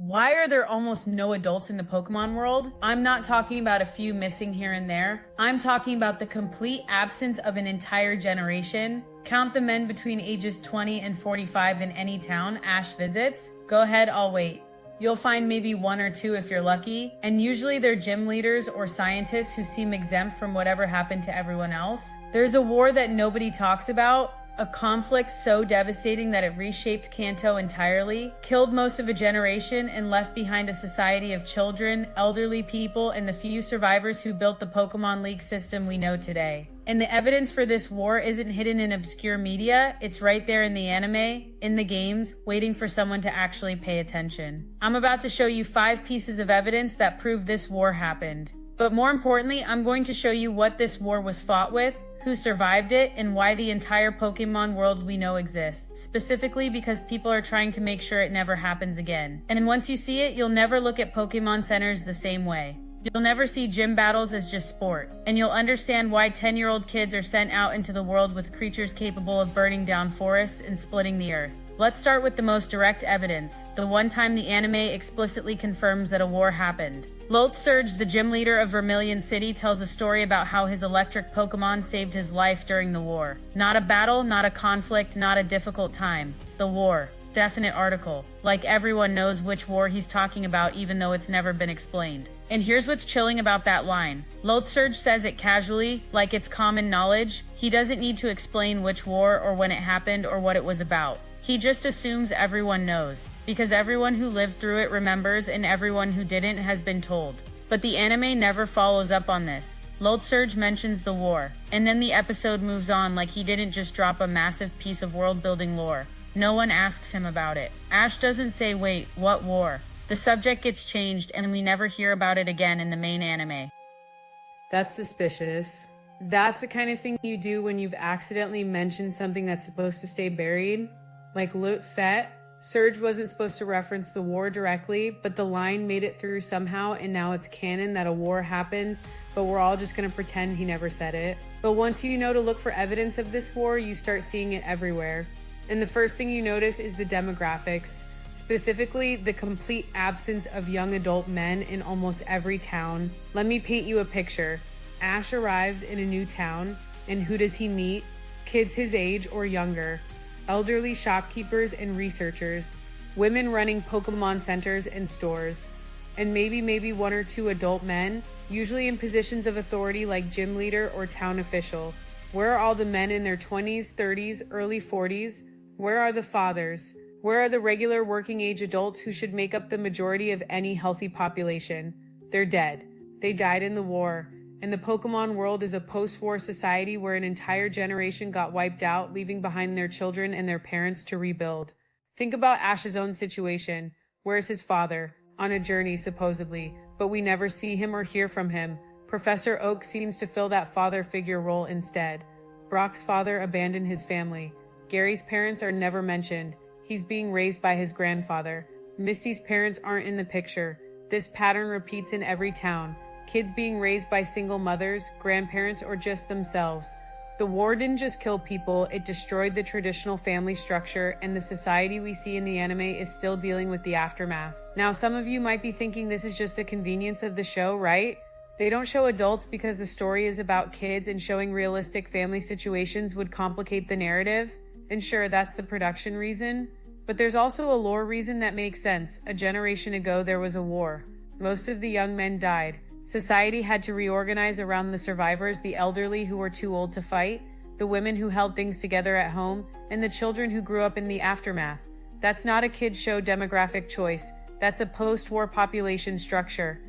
Why are there almost no adults in the Pokemon world? I'm not talking about a few missing here and there. I'm talking about the complete absence of an entire generation. Count the men between ages 20 and 45 in any town Ash visits. Go ahead, I'll wait. You'll find maybe one or two if you're lucky, and usually they're gym leaders or scientists who seem exempt from whatever happened to everyone else. There's a war that nobody talks about, a conflict so devastating that it reshaped Kanto entirely, killed most of a generation, and left behind a society of children, elderly people, and the few survivors who built the Pokemon League system we know today. And the evidence for this war isn't hidden in obscure media, it's right there in the anime, in the games, waiting for someone to actually pay attention. I'm about to show you 5 pieces of evidence that prove this war happened. But more importantly, I'm going to show you what this war was fought with, who survived it, and why the entire Pokemon world we know exists, specifically because people are trying to make sure it never happens again. And once you see it, you'll never look at Pokemon centers the same way. You'll never see gym battles as just sport, and you'll understand why 10-year-old kids are sent out into the world with creatures capable of burning down forests and splitting the earth. Let's start with the most direct evidence, the one time the anime explicitly confirms that a war happened. Lot Surge, the gym leader of Vermilion City, tells a story about how his electric Pokemon saved his life during the war. Not a battle, not a conflict, not a difficult time. The war. Definite article. Like everyone knows which war he's talking about even though it's never been explained. And here's what's chilling about that line. Lot Surge says it casually, like it's common knowledge. He doesn't need to explain which war or when it happened or what it was about. He just assumes everyone knows, because everyone who lived through it remembers and everyone who didn't has been told. But the anime never follows up on this. Lot Surge mentions the war, and then the episode moves on like he didn't just drop a massive piece of world-building lore. No one asks him about it. Ash doesn't say, wait, what war? The subject gets changed and we never hear about it again in the main anime. That's suspicious. That's the kind of thing you do when you've accidentally mentioned something that's supposed to stay buried. Like Lut Thet, Surge wasn't supposed to reference the war directly, but the line made it through somehow and now it's canon that a war happened, but we're all just gonna pretend he never said it. But once you know to look for evidence of this war, you start seeing it everywhere. And the first thing you notice is the demographics, specifically the complete absence of young adult men in almost every town. Let me paint you a picture. Ash arrives in a new town, and who does he meet? Kids his age or younger. Elderly shopkeepers and researchers, women running Pokemon centers and stores, and maybe one or two adult men, usually in positions of authority like gym leader or town official. Where are all the men in their 20s, 30s, early 40s? Where are the fathers? Where are the regular working age adults who should make up the majority of any healthy population? They're dead. They died in the war. And the Pokemon world is a post-war society where an entire generation got wiped out, leaving behind their children and their parents to rebuild. Think about Ash's own situation. Where's his father? On a journey, supposedly, but we never see him or hear from him. Professor Oak seems to fill that father figure role instead. Brock's father abandoned his family. Gary's parents are never mentioned. He's being raised by his grandfather. Misty's parents aren't in the picture. This pattern repeats in every town. Kids being raised by single mothers, grandparents, or just themselves. The war didn't just kill people, it destroyed the traditional family structure, and the society we see in the anime is still dealing with the aftermath. Now, some of you might be thinking this is just a convenience of the show, right? They don't show adults because the story is about kids, and showing realistic family situations would complicate the narrative. And sure, that's the production reason. But there's also a lore reason that makes sense. A generation ago, there was a war. Most of the young men died. Society had to reorganize around the survivors, the elderly who were too old to fight, the women who held things together at home, and the children who grew up in the aftermath. That's not a kids show demographic choice. That's a post-war population structure.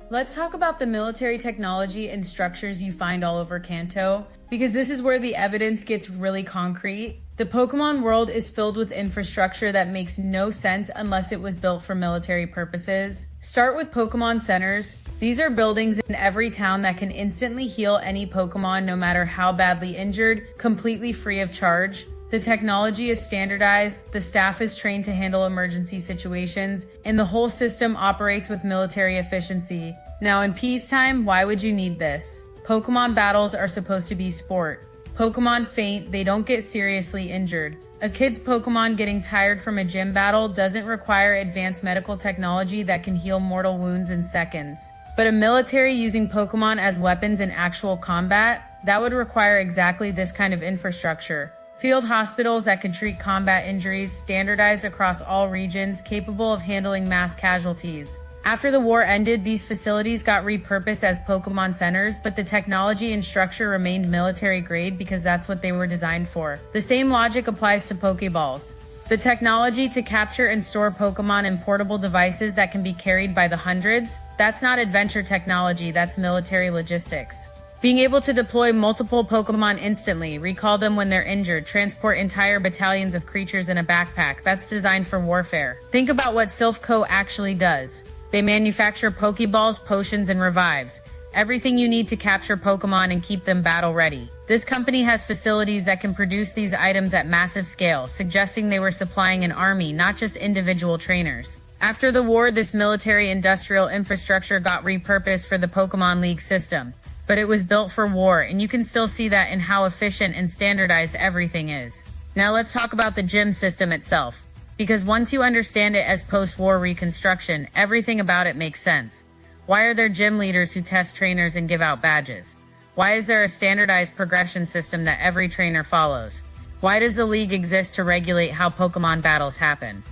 Let's talk about the military technology and structures you find all over Kanto, because this is where the evidence gets really concrete. The Pokemon world is filled with infrastructure that makes no sense unless it was built for military purposes. Start with Pokemon centers. These are buildings in every town that can instantly heal any Pokemon no matter how badly injured, completely free of charge. The technology is standardized, the staff is trained to handle emergency situations, and the whole system operates with military efficiency. Now in peacetime, why would you need this? Pokemon battles are supposed to be sport. Pokemon faint, they don't get seriously injured. A kid's Pokemon getting tired from a gym battle doesn't require advanced medical technology that can heal mortal wounds in seconds. But a military using Pokemon as weapons in actual combat, that would require exactly this kind of infrastructure. Field hospitals that can treat combat injuries, standardized across all regions, capable of handling mass casualties. After the war ended, these facilities got repurposed as Pokemon centers, but the technology and structure remained military grade because that's what they were designed for. The same logic applies to Pokeballs. The technology to capture and store Pokemon in portable devices that can be carried by the hundreds, that's not adventure technology, that's military logistics. Being able to deploy multiple Pokemon instantly, recall them when they're injured, transport entire battalions of creatures in a backpack, that's designed for warfare. Think about what Silph Co. actually does. They manufacture Pokeballs, potions, and revives. Everything you need to capture Pokemon and keep them battle ready. This company has facilities that can produce these items at massive scale, suggesting they were supplying an army, not just individual trainers. After the war, this military-industrial infrastructure got repurposed for the Pokemon League system. But it was built for war, and you can still see that in how efficient and standardized everything is. Now let's talk about the gym system itself. Because once you understand it as post-war reconstruction, everything about it makes sense. Why are there gym leaders who test trainers and give out badges? Why is there a standardized progression system that every trainer follows? Why does the league exist to regulate how Pokemon battles happen?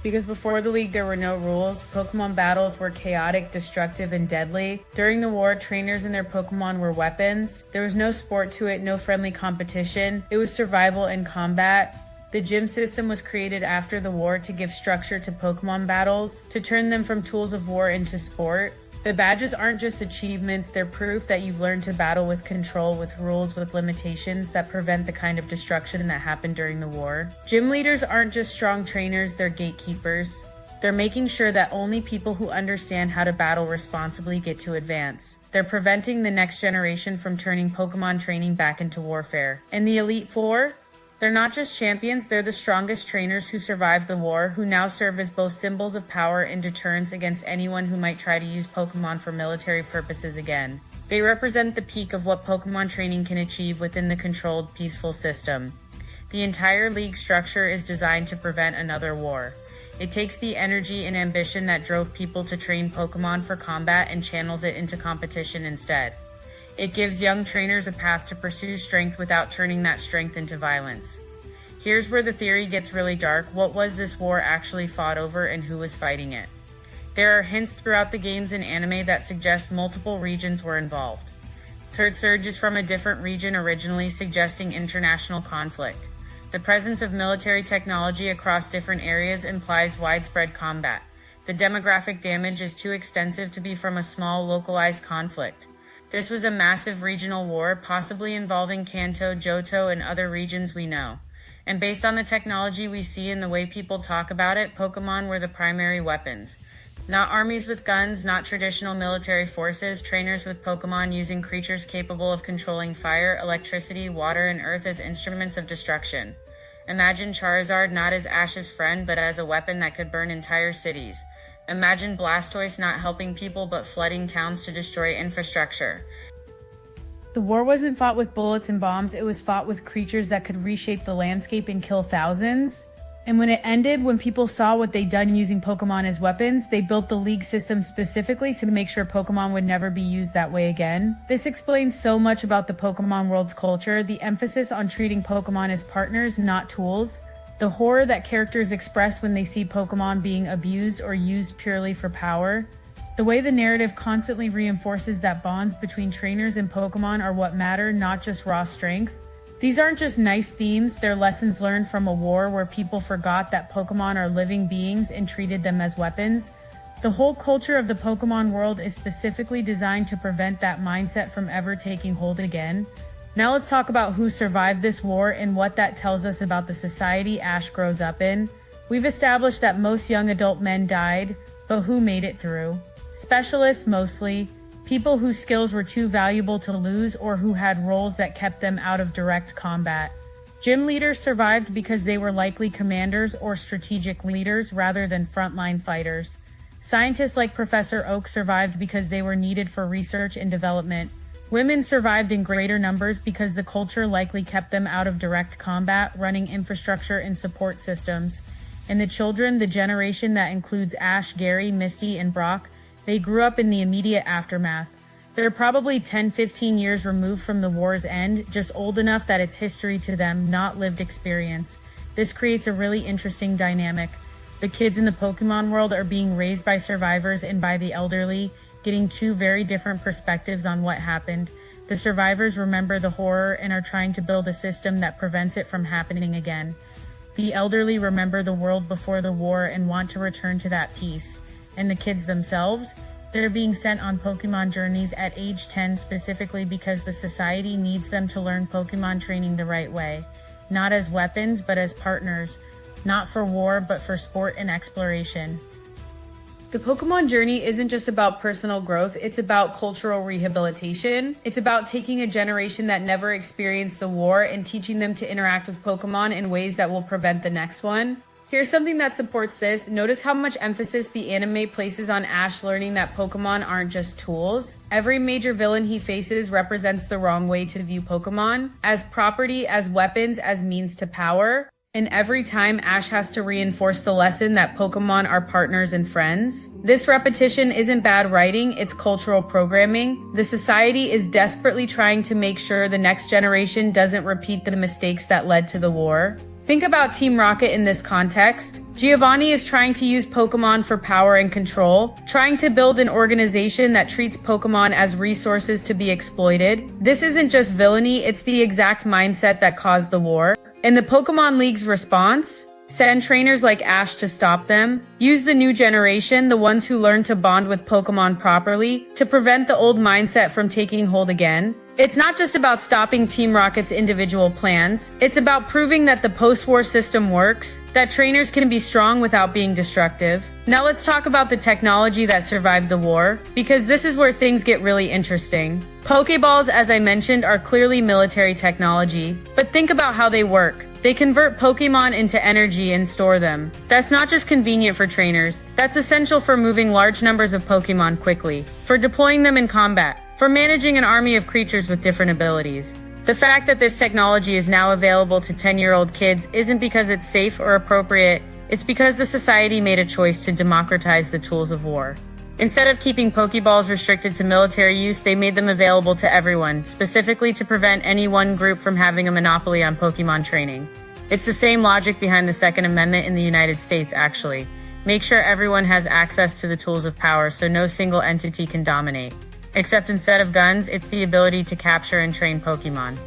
Because before the league, there were no rules. Pokemon battles were chaotic, destructive, and deadly. During the war, trainers and their Pokemon were weapons. There was no sport to it, no friendly competition. It was survival and combat. The gym system was created after the war to give structure to Pokemon battles, to turn them from tools of war into sport. The badges aren't just achievements, they're proof that you've learned to battle with control, with rules, with limitations that prevent the kind of destruction that happened during the war. Gym leaders aren't just strong trainers, they're gatekeepers. They're making sure that only people who understand how to battle responsibly get to advance. They're preventing the next generation from turning Pokemon training back into warfare. And the Elite Four? They're not just champions, they're the strongest trainers who survived the war, who now serve as both symbols of power and deterrence against anyone who might try to use Pokemon for military purposes again. They represent the peak of what Pokemon training can achieve within the controlled, peaceful system. The entire league structure is designed to prevent another war. It takes the energy and ambition that drove people to train Pokemon for combat and channels it into competition instead. It gives young trainers a path to pursue strength without turning that strength into violence. Here's where the theory gets really dark. What was this war actually fought over and who was fighting it? There are hints throughout the games and anime that suggest multiple regions were involved. Turd Surge is from a different region originally, suggesting international conflict. The presence of military technology across different areas implies widespread combat. The demographic damage is too extensive to be from a small, localized conflict. This was a massive regional war, possibly involving Kanto, Johto, and other regions we know. And based on the technology we see and the way people talk about it, Pokemon were the primary weapons. Not armies with guns, not traditional military forces, trainers with Pokemon using creatures capable of controlling fire, electricity, water, and earth as instruments of destruction. Imagine Charizard not as Ash's friend, but as a weapon that could burn entire cities. Imagine Blastoise not helping people but flooding towns to destroy infrastructure. The war wasn't fought with bullets and bombs, it was fought with creatures that could reshape the landscape and kill thousands. And when it ended, when people saw what they'd done using Pokemon as weapons, they built the league system specifically to make sure Pokemon would never be used that way again. This explains so much about the Pokemon world's culture, the emphasis on treating Pokemon as partners, not tools. The horror that characters express when they see Pokemon being abused or used purely for power. The way the narrative constantly reinforces that bonds between trainers and Pokemon are what matter, not just raw strength. These aren't just nice themes, they're lessons learned from a war where people forgot that Pokemon are living beings and treated them as weapons. The whole culture of the Pokemon world is specifically designed to prevent that mindset from ever taking hold again. Now let's talk about who survived this war and what that tells us about the society Ash grows up in. We've established that most young adult men died, but who made it through? Specialists mostly, people whose skills were too valuable to lose or who had roles that kept them out of direct combat. Gym leaders survived because they were likely commanders or strategic leaders rather than frontline fighters. Scientists like Professor Oak survived because they were needed for research and development. Women survived in greater numbers because the culture likely kept them out of direct combat, running infrastructure and support systems. And the children, the generation that includes Ash, Gary, Misty, and Brock, they grew up in the immediate aftermath. They're probably 10-15 years removed from the war's end, just old enough that it's history to them, not lived experience. This creates a really interesting dynamic. The kids in the Pokemon world are being raised by survivors and by the elderly, getting two very different perspectives on what happened. The survivors remember the horror and are trying to build a system that prevents it from happening again. The elderly remember the world before the war and want to return to that peace. And the kids themselves? They're being sent on Pokemon journeys at age 10 specifically because the society needs them to learn Pokemon training the right way. Not as weapons, but as partners. Not for war, but for sport and exploration. The Pokemon journey isn't just about personal growth, it's about cultural rehabilitation. It's about taking a generation that never experienced the war and teaching them to interact with Pokemon in ways that will prevent the next one. Here's something that supports this. Notice how much emphasis the anime places on Ash learning that Pokemon aren't just tools. Every major villain he faces represents the wrong way to view Pokemon, as property, as weapons, as means to power. And every time Ash has to reinforce the lesson that Pokemon are partners and friends. This repetition isn't bad writing, it's cultural programming. The society is desperately trying to make sure the next generation doesn't repeat the mistakes that led to the war. Think about Team Rocket in this context. Giovanni is trying to use Pokemon for power and control, trying to build an organization that treats Pokemon as resources to be exploited. This isn't just villainy, it's the exact mindset that caused the war. And the Pokemon League's response? Send trainers like Ash to stop them. Use the new generation, the ones who learn to bond with Pokemon properly, to prevent the old mindset from taking hold again. It's not just about stopping Team Rocket's individual plans. It's about proving that the post-war system works, that trainers can be strong without being destructive. Now let's talk about the technology that survived the war, because this is where things get really interesting. Pokeballs, as I mentioned, are clearly military technology, but think about how they work. They convert Pokemon into energy and store them. That's not just convenient for trainers, that's essential for moving large numbers of Pokemon quickly, for deploying them in combat, for managing an army of creatures with different abilities. The fact that this technology is now available to 10-year-old kids isn't because it's safe or appropriate, it's because the society made a choice to democratize the tools of war. Instead of keeping Pokeballs restricted to military use, they made them available to everyone, specifically to prevent any one group from having a monopoly on Pokemon training. It's the same logic behind the Second Amendment in the United States, actually. Make sure everyone has access to the tools of power so no single entity can dominate. Except instead of guns, it's the ability to capture and train Pokemon.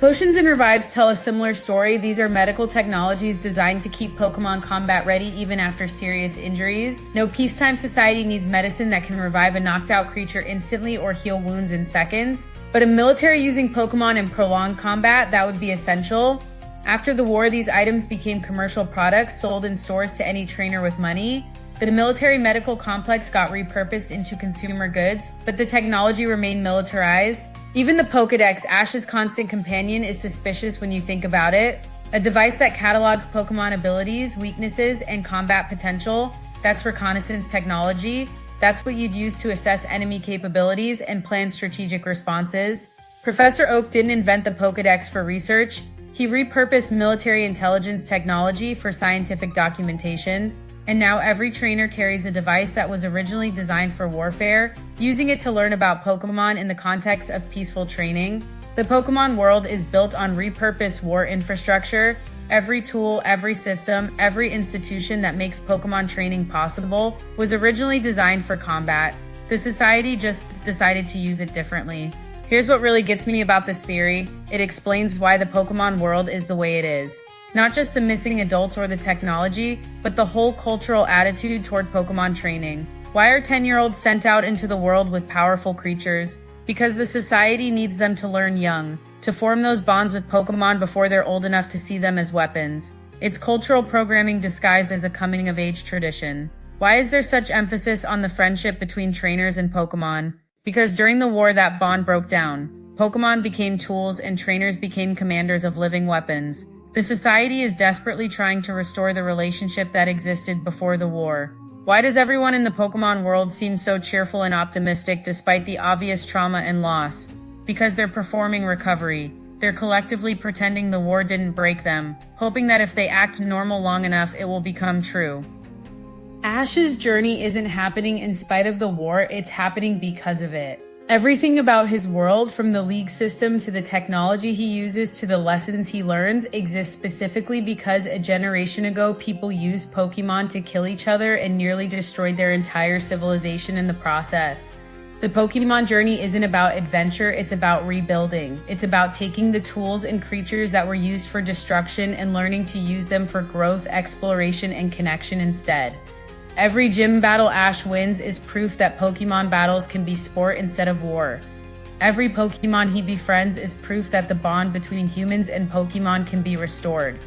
Potions and Revives tell a similar story. These are medical technologies designed to keep Pokemon combat ready even after serious injuries. No peacetime society needs medicine that can revive a knocked out creature instantly or heal wounds in seconds. But a military using Pokemon in prolonged combat, that would be essential. After the war, these items became commercial products sold in stores to any trainer with money. The military medical complex got repurposed into consumer goods, but the technology remained militarized. Even the Pokedex, Ash's constant companion, is suspicious when you think about it. A device that catalogs Pokemon abilities, weaknesses, and combat potential. That's reconnaissance technology. That's what you'd use to assess enemy capabilities and plan strategic responses. Professor Oak didn't invent the Pokedex for research. He repurposed military intelligence technology for scientific documentation. And now every trainer carries a device that was originally designed for warfare, using it to learn about Pokemon in the context of peaceful training. The Pokemon world is built on repurposed war infrastructure. Every tool, every system, every institution that makes Pokemon training possible was originally designed for combat. The society just decided to use it differently. Here's what really gets me about this theory. It explains why the Pokemon world is the way it is. Not just the missing adults or the technology, but the whole cultural attitude toward Pokemon training. Why are 10-year-olds sent out into the world with powerful creatures? Because the society needs them to learn young, to form those bonds with Pokemon before they're old enough to see them as weapons. It's cultural programming disguised as a coming-of-age tradition. Why is there such emphasis on the friendship between trainers and Pokemon? Because during the war that bond broke down. Pokemon became tools and trainers became commanders of living weapons. The society is desperately trying to restore the relationship that existed before the war. Why does everyone in the Pokemon world seem so cheerful and optimistic despite the obvious trauma and loss? Because they're performing recovery. They're collectively pretending the war didn't break them, hoping that if they act normal long enough, it will become true. Ash's journey isn't happening in spite of the war, it's happening because of it. Everything about his world, from the league system to the technology he uses to the lessons he learns, exists specifically because a generation ago people used Pokemon to kill each other and nearly destroyed their entire civilization in the process. The Pokemon journey isn't about adventure, it's about rebuilding. It's about taking the tools and creatures that were used for destruction and learning to use them for growth, exploration, and connection instead. Every gym battle Ash wins is proof that Pokemon battles can be sport instead of war. Every Pokemon he befriends is proof that the bond between humans and Pokemon can be restored.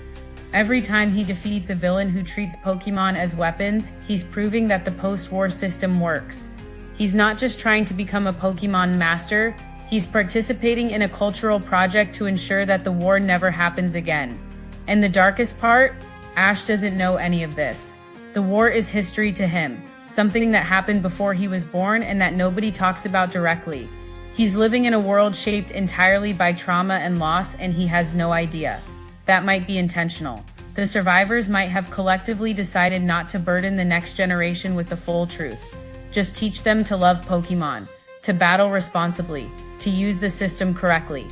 Every time he defeats a villain who treats Pokemon as weapons, he's proving that the post-war system works. He's not just trying to become a Pokemon master, he's participating in a cultural project to ensure that the war never happens again. And the darkest part? Ash doesn't know any of this. The war is history to him, something that happened before he was born and that nobody talks about directly. He's living in a world shaped entirely by trauma and loss, and he has no idea. That might be intentional. The survivors might have collectively decided not to burden the next generation with the full truth. Just teach them to love Pokemon, to battle responsibly, to use the system correctly.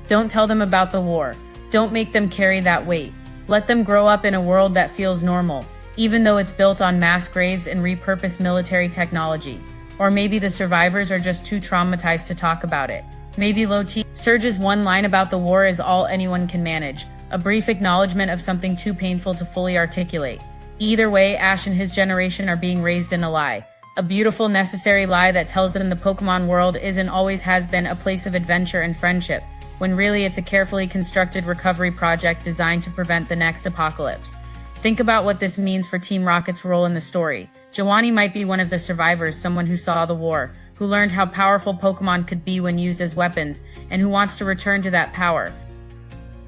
Don't tell them about the war. Don't make them carry that weight. Let them grow up in a world that feels normal, even though it's built on mass graves and repurposed military technology. Or maybe the survivors are just too traumatized to talk about it. Maybe Loti Surge's one line about the war is all anyone can manage, a brief acknowledgement of something too painful to fully articulate. Either way, Ash and his generation are being raised in a lie. A beautiful, necessary lie that tells them the Pokemon world isn't always has been a place of adventure and friendship, when really it's a carefully constructed recovery project designed to prevent the next apocalypse. Think about what this means for Team Rocket's role in the story. Giovanni might be one of the survivors, someone who saw the war, who learned how powerful Pokemon could be when used as weapons, and who wants to return to that power.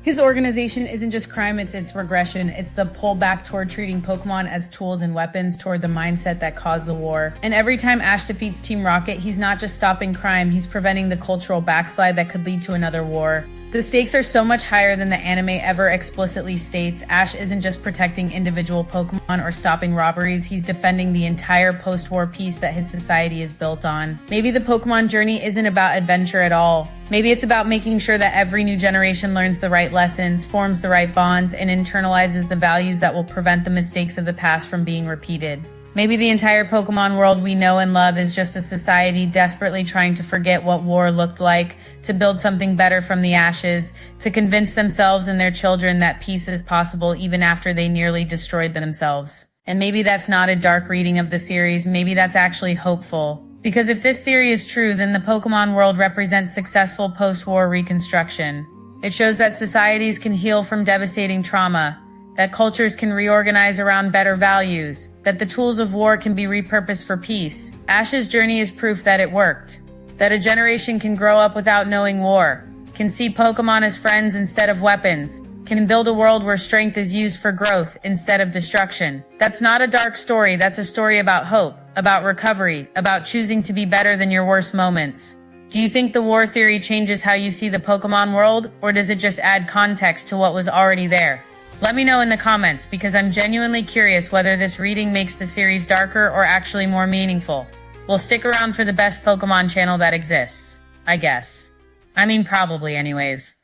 His organization isn't just crime, it's regression. It's the pullback toward treating Pokemon as tools and weapons, toward the mindset that caused the war. And every time Ash defeats Team Rocket, he's not just stopping crime, he's preventing the cultural backslide that could lead to another war. The stakes are so much higher than the anime ever explicitly states. Ash isn't just protecting individual Pokemon or stopping robberies, he's defending the entire post-war peace that his society is built on. Maybe the Pokemon journey isn't about adventure at all. Maybe it's about making sure that every new generation learns the right lessons, forms the right bonds, and internalizes the values that will prevent the mistakes of the past from being repeated. Maybe the entire Pokemon world we know and love is just a society desperately trying to forget what war looked like, to build something better from the ashes, to convince themselves and their children that peace is possible even after they nearly destroyed themselves. And maybe that's not a dark reading of the series, maybe that's actually hopeful. Because if this theory is true, then the Pokemon world represents successful post-war reconstruction. It shows that societies can heal from devastating trauma, that cultures can reorganize around better values, that the tools of war can be repurposed for peace. Ash's journey is proof that it worked, that a generation can grow up without knowing war, can see Pokemon as friends instead of weapons, can build a world where strength is used for growth instead of destruction. That's not a dark story, that's a story about hope, about recovery, about choosing to be better than your worst moments. Do you think the war theory changes how you see the Pokemon world, or does it just add context to what was already there? Let me know in the comments, because I'm genuinely curious whether this reading makes the series darker or actually more meaningful. We'll stick around for the best Pokemon channel that exists, I guess. I mean, probably anyways.